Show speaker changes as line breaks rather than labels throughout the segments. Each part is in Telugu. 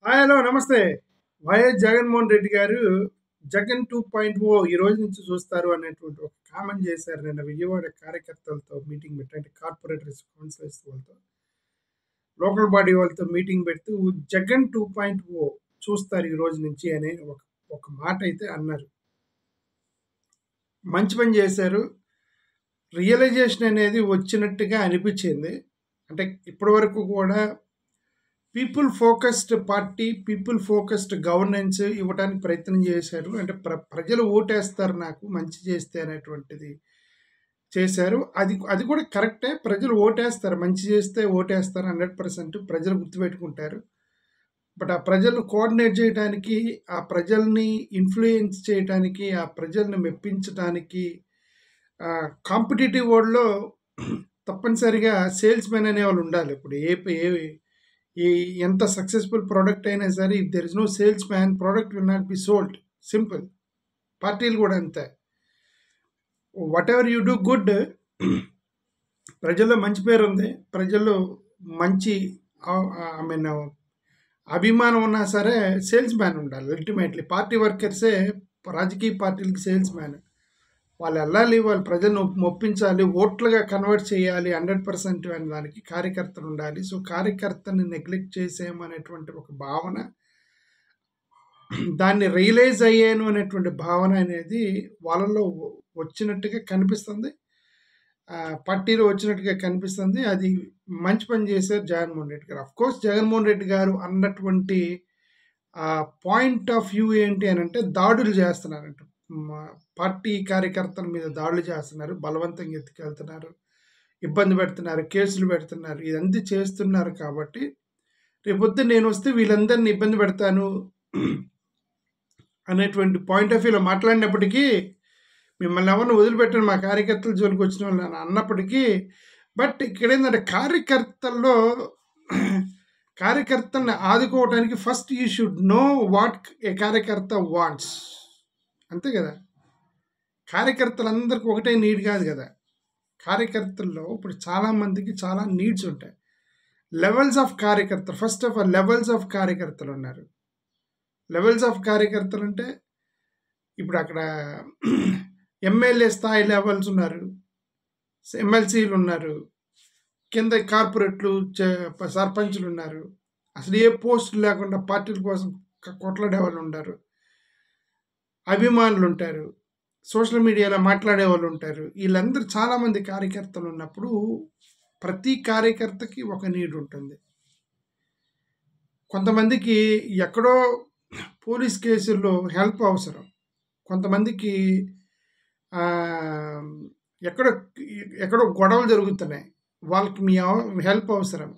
హాయ్ హలో నమస్తే. వైఎస్ జగన్మోహన్ రెడ్డి గారు జగన్ 2.0 ఈ రోజు నుంచి చూస్తారు అనేటువంటి ఒక కామెంట్ చేశారు. నిన్న విజయవాడ కార్యకర్తలతో మీటింగ్ పెట్టి అంటే కార్పొరేటర్స్ కౌన్సిలర్స్ వాళ్ళతో లోకల్ బాడీ వాళ్ళతో మీటింగ్ పెడుతూ జగన్ 2.0 చూస్తారు ఈ రోజు నుంచి అనే ఒక ఒక మాట అయితే అన్నారు. మంచి పని చేశారు. రియలైజేషన్ అనేది వచ్చినట్టుగా అనిపించింది. అంటే ఇప్పటి వరకు కూడా people focused party, people focused governance ఇవ్వడానికి ప్రయత్నం చేశారు. అంటే ప్రజలు ఓటేస్తారు నాకు మంచి చేస్తే అనేటువంటిది చేశారు. అది అది కూడా కరెక్టే. ప్రజలు ఓటేస్తారు. మంచి చేస్తే ఓటేస్తారు 100% ప్రజలు గుర్తుపెట్టుకుంటారు. బట్ ఆ ప్రజలను కోఆర్డినేట్ చేయడానికి, ఆ ప్రజల్ని ఇన్‌ఫ్లూయెన్స్ చేయటానికి, ఆ ప్రజల్ని మెప్పించటానికి కాంపిటీటివ్ వరల్డ్‌లో తప్పనిసరిగా సేల్స్‌మెన్ అనేవాళ్ళు ఉండాలి. ఇప్పుడు ఏ ఈ ఎంత సక్సెస్‌ఫుల్ ప్రొడక్ట్ అయినా సరే if there is no salesman product will not be sold. Simple. పార్టీలు కూడా అంతే. వాటెవర్ యూ డూ గుడ్ ప్రజల్లో మంచి పేరు ఉంది. ప్రజల్లో మంచి ఐ మీన్ అభిమానం ఉన్నా సరే సేల్స్ మ్యాన్ ఉండాలి. అల్టిమేట్లీ పార్టీ వర్కర్సే రాజకీయ పార్టీలకి సేల్స్ మ్యాన్. వాళ్ళు వెళ్ళాలి, వాళ్ళు ప్రజలను మొప్పించాలి, ఓట్లుగా కన్వర్ట్ చేయాలి 100% అనే దానికి కార్యకర్తలు ఉండాలి. సో కార్యకర్తని నెగ్లెక్ట్ చేసేయమనేటువంటి ఒక భావన, దాన్ని రియలైజ్ అయ్యాను అనేటువంటి భావన అనేది వాళ్ళలో వచ్చినట్టుగా కనిపిస్తుంది. పార్టీలో వచ్చినట్టుగా కనిపిస్తుంది. అది మంచి పని చేశారు జగన్మోహన్ రెడ్డి గారు. అఫ్కోర్స్ జగన్మోహన్ రెడ్డి గారు అన్నటువంటి పాయింట్ ఆఫ్ వ్యూ ఏంటి అని అంటే దాడులు చేస్తున్నారంట. పార్టీ కార్యకర్తల మీద దాడులు చేస్తున్నారు, బలవంతంగా ఎత్తుకెళ్తున్నారు, ఇబ్బంది పెడుతున్నారు, కేసులు పెడుతున్నారు, ఇదంతా చేస్తున్నారు. కాబట్టి రేపొద్దున నేను వస్తే వీళ్ళందరినీ ఇబ్బంది పెడతాను అనేటువంటి పాయింట్ ఆఫ్ వ్యూలో మాట్లాడినప్పటికీ, మిమ్మల్ని ఎవరిని వదిలిపెట్టాను మా కార్యకర్తల జోలికి వచ్చిన వాళ్ళు అన్నప్పటికీ, బట్ ఇక్కడ ఏంటంటే కార్యకర్తల్ని ఆదుకోవడానికి first you should know what a కార్యకర్త వాంట్స్. అంతే కదా. కార్యకర్తలందరికీ ఒకటే నీడ్ కాదు కదా. కార్యకర్తల్లో ఇప్పుడు చాలామందికి చాలా నీడ్స్ ఉంటాయి. లెవెల్స్ ఆఫ్ కార్యకర్తలు, first of all levels of కార్యకర్తలు ఉన్నారు. లెవెల్స్ ఆఫ్ కార్యకర్తలు అంటే ఇప్పుడు అక్కడ ఎమ్మెల్యే స్థాయి లెవెల్స్ ఉన్నారు, ఎమ్మెల్సీలు ఉన్నారు, కింద కార్పొరేట్లు, సర్పంచ్లు ఉన్నారు, అసలు ఏ పోస్టులు లేకుండా పార్టీల కోసం కొట్లాడే వాళ్ళు ఉంటారు, అభిమానులు ఉంటారు, సోషల్ మీడియాలో మాట్లాడే వాళ్ళు ఉంటారు. వీళ్ళందరూ చాలామంది కార్యకర్తలు ఉన్నప్పుడు ప్రతి కార్యకర్తకి ఒక నీడ్ ఉంటుంది. కొంతమందికి ఎక్కడో పోలీస్ కేసుల్లో హెల్ప్ అవసరం, కొంతమందికి ఎక్కడో గొడవలు జరుగుతున్నాయి, వాళ్ళకి మీ హెల్ప్ అవసరం.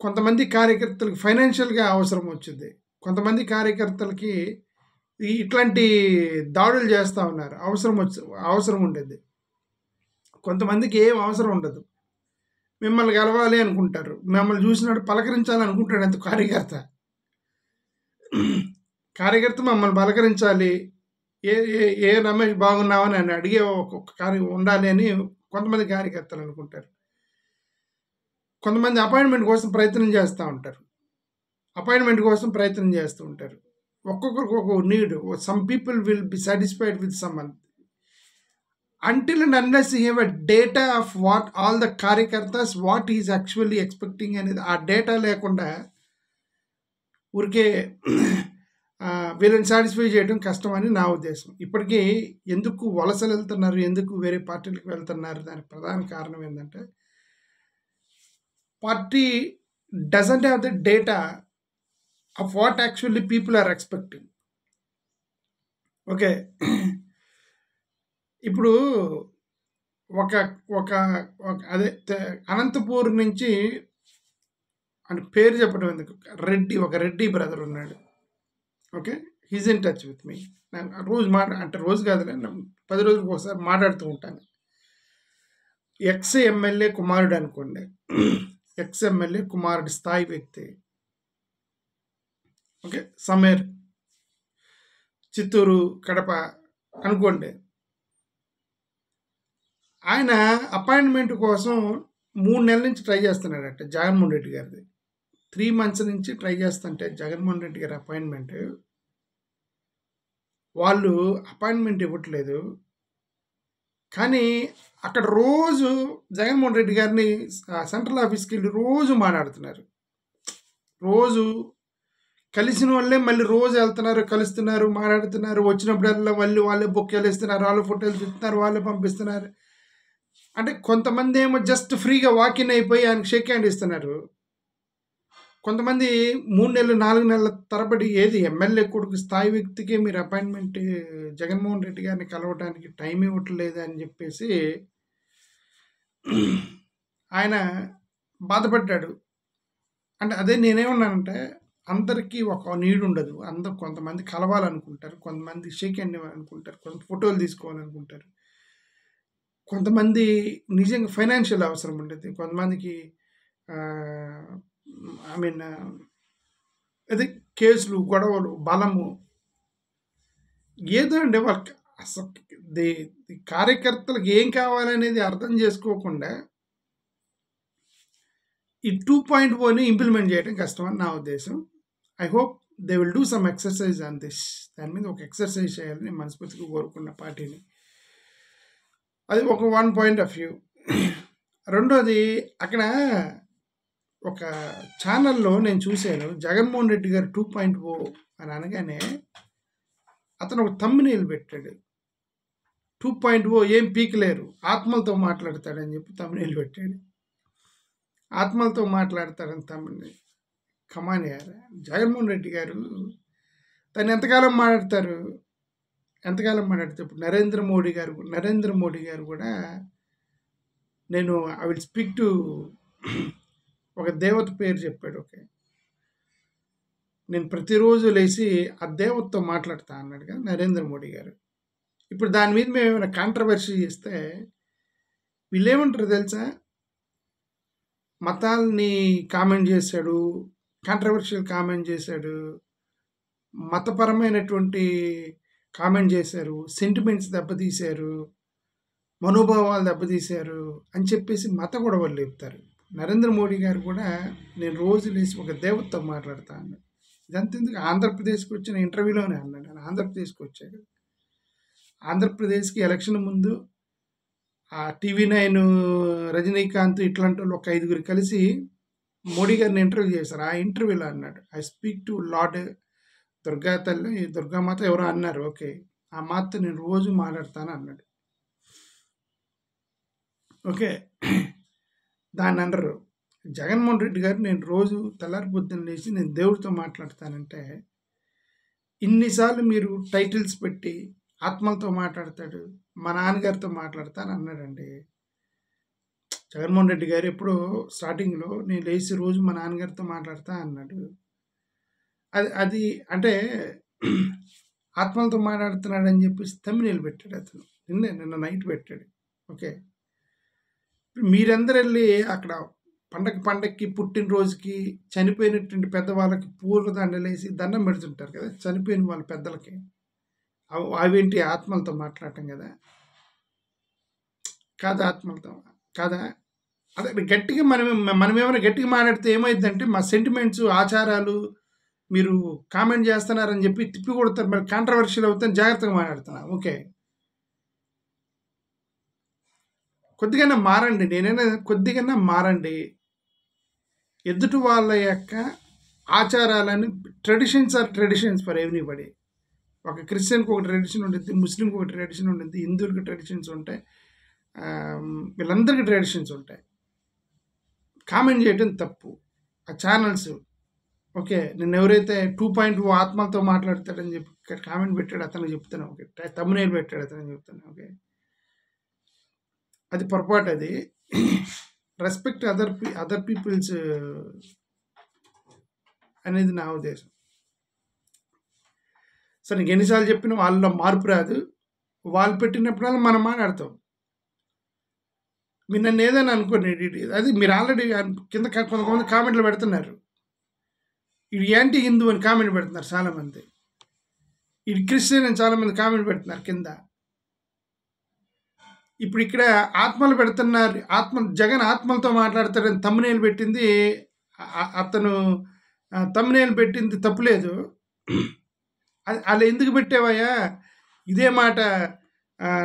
కొంతమంది కార్యకర్తలకు ఫైనాన్షియల్గా అవసరం వచ్చింది, కొంతమంది కార్యకర్తలకి ఇట్లాంటి దాడులు చేస్తూ ఉన్నారు, అవసరం ఉండేది. కొంతమందికి ఏం అవసరం ఉండదు, మిమ్మల్ని గెలవాలి అనుకుంటారు, మిమ్మల్ని చూసినట్టు పలకరించాలి అనుకుంటాడు అంత కార్యకర్త మమ్మల్ని పలకరించాలి, ఏ ఏ రమేష్ బాగున్నావని అని అడిగే ఒక ఉండాలి అని కొంతమంది కార్యకర్తలు అనుకుంటారు. కొంతమంది అపాయింట్మెంట్ కోసం ప్రయత్నం చేస్తూ ఉంటారు, ఒక్కొక్కరికి ఒక్కొక్క need. Some people will be satisfied with some one. Until and unless you have a data of what all the కార్యకర్తస్ వాట్ ఈజ్ యాక్చువల్లీ ఎక్స్పెక్టింగ్ అనేది ఆ డేటా లేకుండా ఊరికే వీళ్ళని సాటిస్ఫై చేయడం కష్టమని నా ఉద్దేశం. ఇప్పటికీ ఎందుకు వలసలు వెళ్తున్నారు, ఎందుకు వేరే పార్టీలకు వెళ్తున్నారు, దానికి ప్రధాన కారణం ఏంటంటే party doesn't have the data of what actually people are expecting. Okay, ఇప్పుడు ఒక ఒక అదే అనంతపూర్ నుంచి అంటే పేరు చెప్పడం ఎందుకు, ఒక రెడ్డి బ్రదర్ ఉన్నాడు. Okay, he's in touch with me. రోజు అంటే రోజు కాదులే, 10 రోజులకు ఒకసారి మాట్లాడుతూ ఉంటాను. ఎక్స్ ఎమ్మెల్యే కుమారుడు అనుకోండి, ఎక్స్ ఎమ్మెల్యే కుమారుడు స్థాయి వ్యక్తి. ఓకే, సమేర్, చిత్తూరు, కడప అనుకోండి. ఆయన అపాయింట్మెంట్ కోసం 3 నెలల నుంచి ట్రై చేస్తున్నాడట జగన్మోహన్ రెడ్డి గారిది. 3 మంత్స్ నుంచి ట్రై చేస్తుంటే జగన్మోహన్ రెడ్డి గారి అపాయింట్మెంట్, వాళ్ళు అపాయింట్మెంట్ ఇవ్వట్లేదు. కానీ అక్కడ రోజు జగన్మోహన్ రెడ్డి గారిని సెంట్రల్ ఆఫీస్కి వెళ్ళి రోజు మాట్లాడుతున్నారు. రోజు కలిసిన వాళ్ళే మళ్ళీ రోజు వెళ్తున్నారు, కలుస్తున్నారు, మాట్లాడుతున్నారు. వచ్చినప్పుడల్లా మళ్ళీ వాళ్ళే బొక్కేలు ఇస్తున్నారు, వాళ్ళే ఫోటోలు తీస్తున్నారు, వాళ్ళే పంపిస్తున్నారు. అంటే కొంతమంది ఏమో జస్ట్ ఫ్రీగా వాకిన్ అయిపోయి ఆయనకు షేక్ హ్యాండ్ ఇస్తున్నారు. కొంతమంది 3 నెలలు 4 నెలల తరబడి ఏది ఎమ్మెల్యే కొడుకు స్థాయి వ్యక్తికి మీరు అపాయింట్మెంట్ జగన్మోహన్ రెడ్డి గారిని కలవడానికి టైం ఇవ్వట్లేదు అని చెప్పేసి ఆయన బాధపడ్డాడు. అంటే అదే నేనేమన్నానంటే, అందరికీ ఒక నీడ్ ఉండదు. అందరు కొంతమంది కలవాలనుకుంటారు, కొంతమంది షేక్ హ్యాండ్ ఇవ్వాలనుకుంటారు, కొంత ఫోటోలు తీసుకోవాలనుకుంటారు, కొంతమంది నిజంగా ఫైనాన్షియల్ అవసరం ఉంటుంది, కొంతమందికి ఐ మీన్ అదే కేసులు, గొడవలు, బలము ఏదో అండి. వాళ్ళకి అసలు కార్యకర్తలకు ఏం కావాలనేది అర్థం చేసుకోకుండా ఈ 2.0ని ఇంప్లిమెంట్ చేయడం కష్టం అని నా ఉద్దేశం. I hope they will do some exercise on this. దాని మీద ఒక ఎక్సర్సైజ్ చేయాలని మనస్ఫూర్తిగా కోరుకున్న పార్టీని. అది ఒక 1 పాయింట్ ఆఫ్ వ్యూ. రెండోది, అక్కడ ఒక ఛానల్లో నేను చూశాను, జగన్మోహన్ రెడ్డి గారు 2.0 అని అనగానే అతను ఒక థంబ్నెయిల్ పెట్టాడు. 2.0 ఏం పీకలేరు, ఆత్మలతో మాట్లాడతాడని చెప్పి థంబ్నెయిల్ పెట్టాడు. ఆత్మలతో మాట్లాడతాడని థంబ్నెయిల్. కమాన్ యార్, జగన్మోహన్ రెడ్డి గారు తను ఎంతకాలం మాట్లాడతారు? ఇప్పుడు నరేంద్ర మోడీ గారు కూడా నేను ఐ విల్ స్పీక్ టు ఒక దేవత పేరు చెప్పాడు. ఓకే, నేను ప్రతిరోజు లేచి ఆ దేవతతో మాట్లాడతా అన్నాడు కదా నరేంద్ర మోడీ గారు. ఇప్పుడు దాని మీద మేము ఏమైనా కాంట్రవర్సీ చేస్తే వీళ్ళు ఏమంటారు తెలుసా? మతాల్ని కామెంట్ చేశాడు, కాంట్రవర్షియల్ కామెంట్ చేశాడు, మతపరమైనటువంటి కామెంట్ చేశారు, సెంటిమెంట్స్ దెబ్బతీశారు, మనోభావాలు దెబ్బతీశారు అని చెప్పేసి మత గొడవలు లేపుతారు. నరేంద్ర మోడీ గారు కూడా నేను రోజు లేచి ఒక దేవతతో మాట్లాడతా అన్నాడు. ఇదంతెందుకు, ఆంధ్రప్రదేశ్కి వచ్చిన ఇంటర్వ్యూలోనే అన్నాడు. ఆయన ఆంధ్రప్రదేశ్కి వచ్చాడు. ఆంధ్రప్రదేశ్కి ఎలక్షన్ ముందు ఆ TV9 రజనీకాంత్ ఇట్లాంటి వాళ్ళు ఒక 5గురు కలిసి మోడీ గారిని ఇంటర్వ్యూ చేశారు. ఆ ఇంటర్వ్యూలో అన్నాడు, I speak to lord Durga తల్లి, దుర్గామాత ఎవరో అన్నారు. ఓకే, ఆ మాతతో నేను రోజు మాట్లాడతాను అన్నాడు. ఓకే, దాన్ని అనరు. జగన్మోహన్ రెడ్డి గారు నేను రోజు తెల్లారి పొద్దున్న లేచి నేను దేవుడితో మాట్లాడతానంటే, ఇన్నిసార్లు మీరు టైటిల్స్ పెట్టి ఆత్మలతో మాట్లాడతాడు, మా నాన్నగారితో మాట్లాడతాను అన్నాడండి. జగన్మోహన్ రెడ్డి గారు ఎప్పుడో స్టార్టింగ్లో నేను లేచి రోజు మా నాన్నగారితో మాట్లాడతా అన్నాడు. అది అంటే ఆత్మలతో మాట్లాడుతున్నాడు అని చెప్పేసి థంబ్నెయిల్ పెట్టాడు అతను. నిన్న నైట్ పెట్టాడు. ఓకే, మీరందరూ వెళ్ళి అక్కడ పండగకి పుట్టినరోజుకి చనిపోయినటువంటి పెద్దవాళ్ళకి పూలదండలేసి దండం పెడుతుంటారు కదా, చనిపోయిన వాళ్ళ పెద్దలకి. అవేంటి ఆత్మలతో మాట్లాడటం కదా? కాదా? ఆత్మలతో కాదా? అదే గట్టిగా మనం ఏమైనా గట్టిగా మాట్లాడితే ఏమైందంటే మా సెంటిమెంట్స్, ఆచారాలు మీరు కామెంట్ చేస్తున్నారని చెప్పి తిప్పి కొడతారు, మరి కాంట్రవర్షియల్ అవుతాను, జాగ్రత్తగా మాట్లాడుతున్నా. ఓకే, కొద్దిగా మారండి, నేనైనా కొద్దిగా మారండి. ఎదుటి వాళ్ళ యొక్క ఆచారాలని, traditions are traditions for everybody. ఒక క్రిస్టియన్కి ఒక ట్రెడిషన్ ఉంటుంది, ముస్లింకి ఒక ట్రెడిషన్ ఉంటుంది, హిందువులకి ట్రెడిషన్స్ ఉంటాయి, వీళ్ళందరికీ ట్రెడిషన్స్ ఉంటాయి. కామెంట్ చేయడం తప్పు. ఆ ఛానల్స్ ఓకే, నేను ఎవరైతే 2.0 ఆత్మలతో మాట్లాడతాడని చెప్పి కామెంట్ పెట్టాడు అతను చెప్తాను. ఓకే, థంబ్నెయిల్ పెట్టాడు అతను చెప్తాను. ఓకే, అది పొరపాటు. అది రెస్పెక్ట్ అదర్ పీపుల్స్ అనేది నా ఉద్దేశం. సరే, నీకు ఎన్నిసార్లు చెప్పినా వాళ్ళలో మార్పు రాదు. వాళ్ళు పెట్టినప్పుడల్లా మనం మాట్లాడతాం. మీరు నన్ను ఏదైనా అనుకోండి, అది మీరు ఆల్రెడీ కింద కొంతమంది కామెంట్లు పెడుతున్నారు. ఇది యాంటీ హిందూ అని కామెంట్ పెడుతున్నారు చాలామంది. ఇది క్రిస్టియన్ అని చాలామంది కామెంట్ పెడుతున్నారు కింద. ఇప్పుడు ఇక్కడ ఆత్మలు పెడుతున్నారు. జగన్ ఆత్మలతో మాట్లాడతాడని థంబ్నెయిల్ పెట్టింది అతను తమ్మునేలు పెట్టింది తప్పులేదు. అలా ఎందుకు పెట్టావయ్యా? ఇదే మాట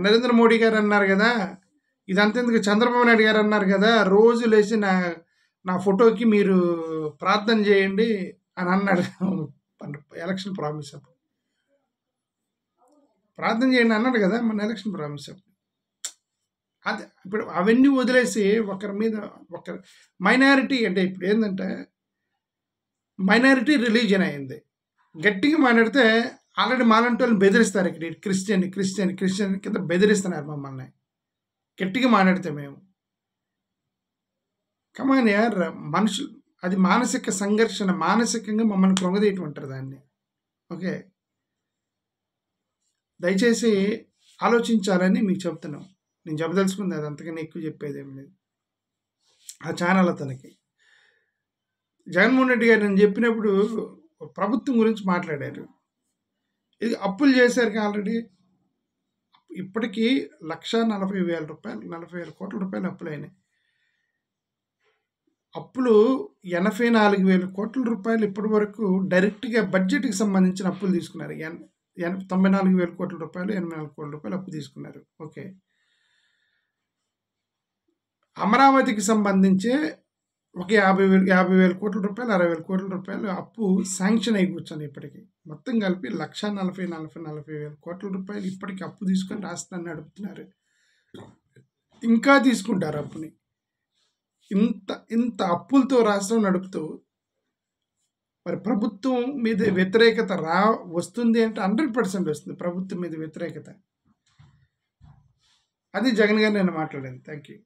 నరేంద్ర మోడీ గారు అన్నారు కదా, ఇదంతా ఎందుకు చంద్రబాబు నాయుడు గారు అన్నారు కదా, రోజు లేచి నా ఫోటోకి మీరు ప్రార్థన చేయండి అని అన్నాడు. ఎలక్షన్ ప్రామిస్ అప్పుడు ప్రార్థన చేయండి అన్నాడు కదా మన ఎలక్షన్ ప్రామిస్ అప్పుడు. అది ఇప్పుడు అవన్నీ వదిలేసి ఒకరి మీద ఒకరి మైనారిటీ, అంటే ఇప్పుడు ఏంటంటే మైనారిటీ రిలీజియన్ అయింది. గట్టిగా మాట్లాడితే ఆల్రెడీ మాలాంటి వాళ్ళని బెదిరిస్తారు. ఇక్కడ క్రిస్టియన్ కింద బెదిరిస్తున్నారు మమ్మల్ని గట్టిగా మాట్లాడితే. మేము కమాన్ యార్, మనుషులు అది మానసిక సంఘర్షణ, మానసికంగా మమ్మల్ని కృంగదీయటం అంటారు దాన్ని. ఓకే, దయచేసి ఆలోచించాలని మీకు చెప్తున్నాం. నేను చెప్పదలుచుకుంది అది, అంతకన్నా ఎక్కువ చెప్పేది ఏం లేదు. ఆ ఛానల్ అతనికి జగన్మోహన్ రెడ్డి గారు నేను చెప్పినప్పుడు ప్రభుత్వం గురించి మాట్లాడారు. ఇది అప్పులు చేశారు ఆల్రెడీ. ఇప్పటికీ 1,40,000 రూపాయలు, 40,000 కోట్ల రూపాయలు అప్పులైనాయి. అప్పులు 84,000 కోట్ల రూపాయలు ఇప్పటి వరకు డైరెక్ట్గా బడ్జెట్కి సంబంధించిన అప్పులు తీసుకున్నారు. 94,000 కోట్ల రూపాయలు, 84 కోట్ల రూపాయలు అప్పు తీసుకున్నారు. ఓకే, అమరావతికి సంబంధించే ఒక 50,000 కోట్ల రూపాయలు, 60,000 కోట్ల రూపాయలు అప్పు శాంక్షన్ అయి కూర్చొని ఇప్పటికి మొత్తం కలిపి 1,40,000 కోట్ల రూపాయలు ఇప్పటికి అప్పు తీసుకొని రాష్ట్రాన్ని నడుపుతున్నారు. ఇంకా తీసుకుంటారు అప్పుని. ఇంత అప్పులతో రాష్ట్రం నడుపుతూ మరి ప్రభుత్వం మీద వ్యతిరేకత వస్తుంది అంటే 100% వస్తుంది ప్రభుత్వం మీద వ్యతిరేకత. అది జగన్ గారు నేను మాట్లాడాను. Thank you.